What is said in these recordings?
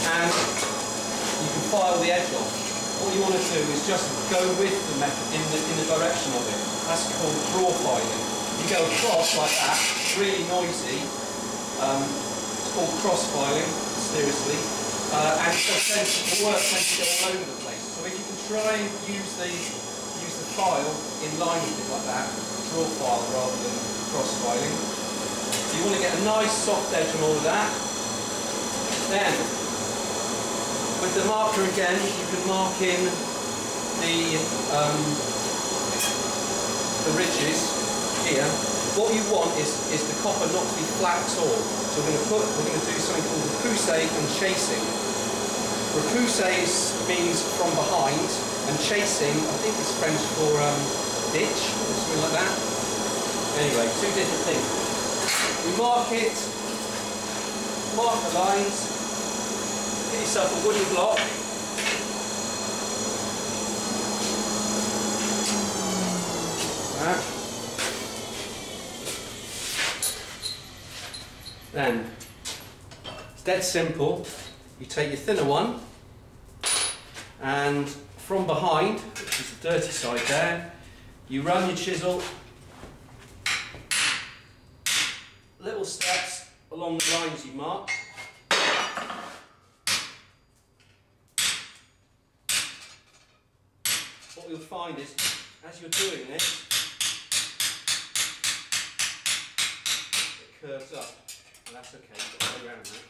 and you can file the edge off. What you want to do is just go with the method in the direction of it. That's called draw filing. You go across like that, really noisy. It's called cross filing, seriously. And the work tends to get all over the place. So if you can try and use the file in line with it like that, draw file rather than cross filing. So you want to get a nice soft edge on all of that. Then, with the marker again, you can mark in the ridges here. What you want is the copper not to be flat at all. So we're going to do something called repousse and chasing. Repousse means from behind, and chasing, I think it's French for ditch or something like that. Anyway, two different things. You mark it, mark the lines, get yourself a wooden block. That. Then, it's dead simple. You take your thinner one, and from behind, which is the dirty side there, you run your chisel little steps along the lines you marked. What you'll find is, as you're doing this, it curves up. And that's okay, you've got to go around that.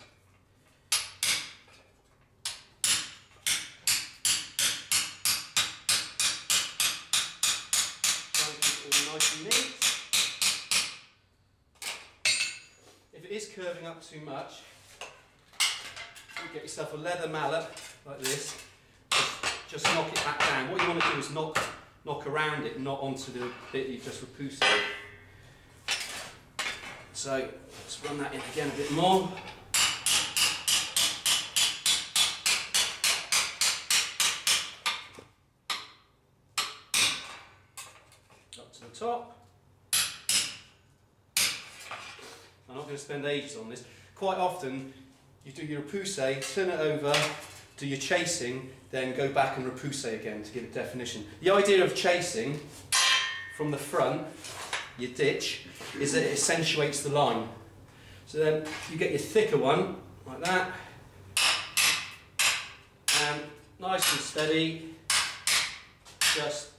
Try and keep it all nice and neat. If it is curving up too much, you get yourself a leather mallet like this. Just knock it back down. What you want to do is knock around it, not onto the bit you just repoussed. So let's run that in again a bit more. Up to the top. I'm not going to spend ages on this. Quite often you do your repousse, turn it over, do your chasing, then go back and repousse again to give it definition. The idea of chasing from the front, your ditch, is that it accentuates the line. So then you get your thicker one, like that, and nice and steady, just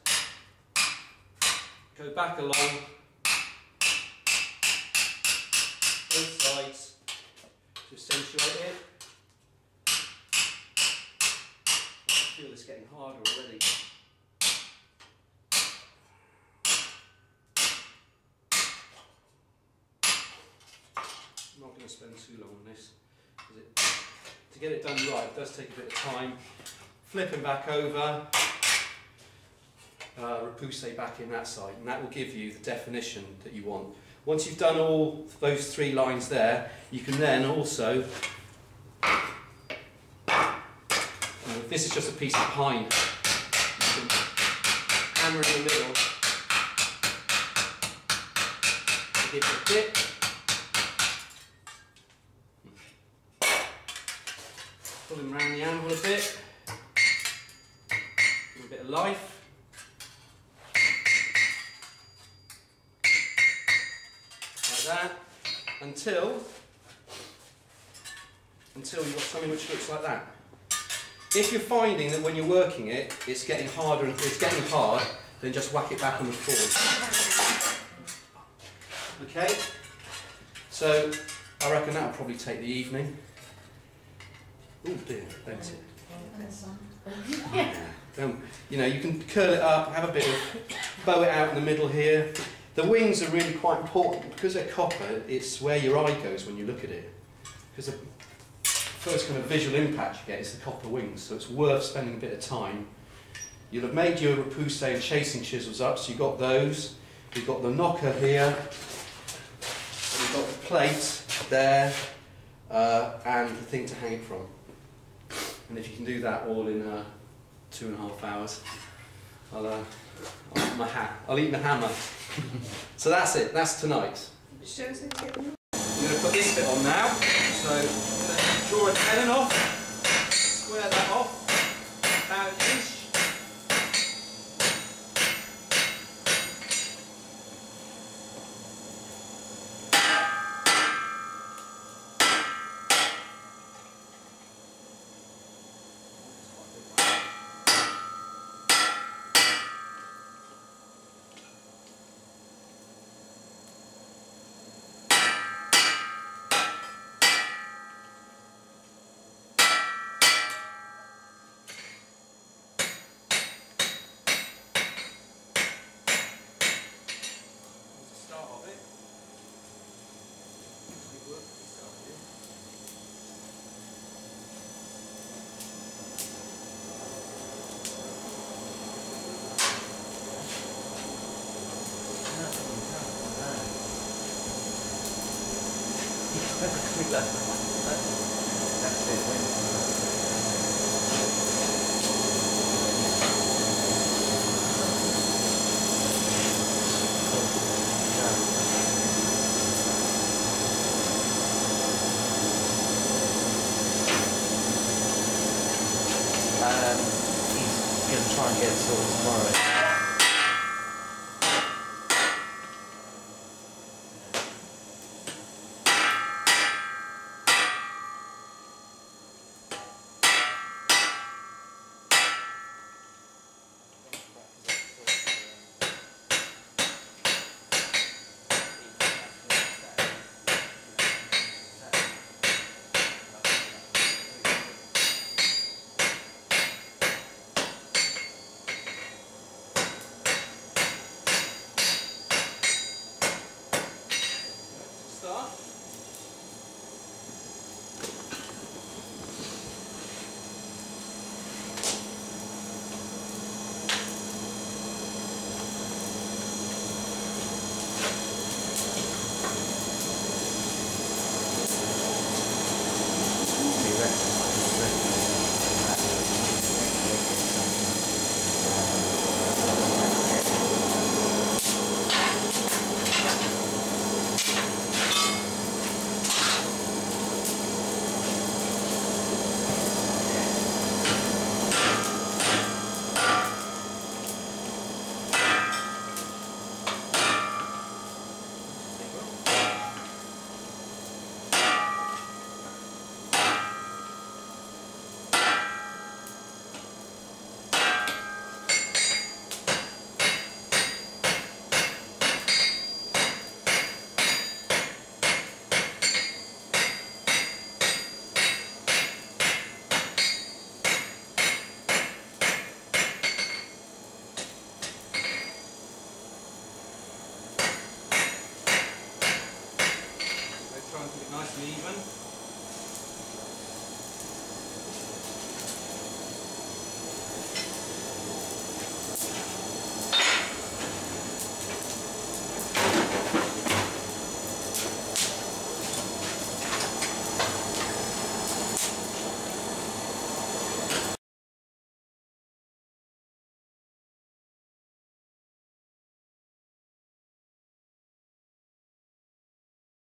go back along, both sides, to accentuate it. I feel it's getting harder already. I'm not going to spend too long on this, because to get it done right, it does take a bit of time. Flipping back over, repousse back in that side, and that will give you the definition that you want. Once you've done all those three lines there, you can then also, this is just a piece of pine, you can hammer in the middle to give it a dip. Pull him around the anvil a bit, give a bit of life. Like that, until you've got something which looks like that. If you're finding that when you're working it, it's getting harder and it's getting hard, then just whack it back on the floor. Okay, so I reckon that'll probably take the evening. Oh dear, bent it. You know, you can curl it up, have a bit of, bow it out in the middle here. The wings are really quite important because they're copper. It's where your eye goes when you look at it. Because the first kind of visual impact you get is the copper wings, so it's worth spending a bit of time. You'll have made your repousse and chasing chisels up, so you've got those. You've got the knocker here. You've got the plate there, and the thing to hang it from. And if you can do that all in 2.5 hours, I'll eat my hammer. So that's it, that's tonight. I'm going to put this bit on now. So draw a tenon off. square that off, about an inch. That's it. He's going to try and get it sorted tomorrow.